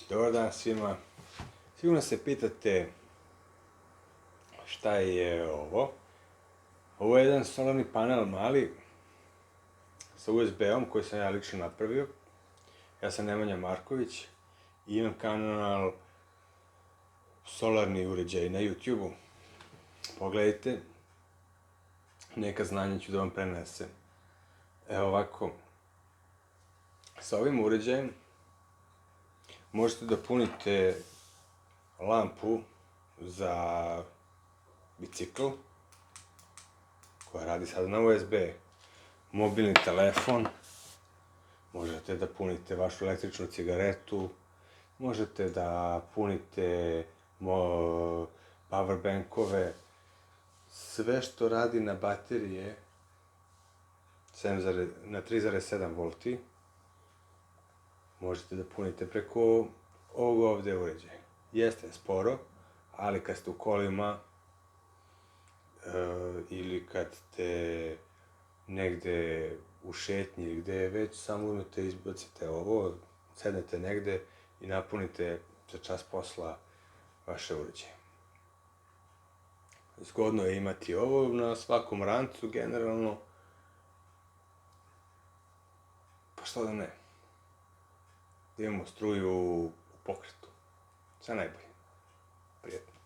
Dobar dan svima. Sigurno se pitate šta je ovo. Ovo je jedan solarni panel mali sa USB-om koji sam ja lično napravio. Ja sam Nemanja Marković i imam kanal Solarni uređaj na YouTube-u. Pogledajte, neka znanja ću da vam prenesem. Evo ovako, sa ovim uređajem možete da punite lampu za bicikl koja radi sada na USB, mobilni telefon, možete da punite vašu električnu cigaretu, možete da punite powerbankove, sve što radi na baterije na 3,7 V možete da punite preko ovog ovde uređaja. Jeste sporo, ali kad ste u kolima ili kad ste negde u šetnji ili gde je već, samo uzmete, izbacite ovo, sednete negde i napunite za čas posla vaše uređaje. Zgodno je imati ovo na svakom rancu, generalno, pa što da ne. Da imamo struju u pokretu. Sve najbolje. Prijetno.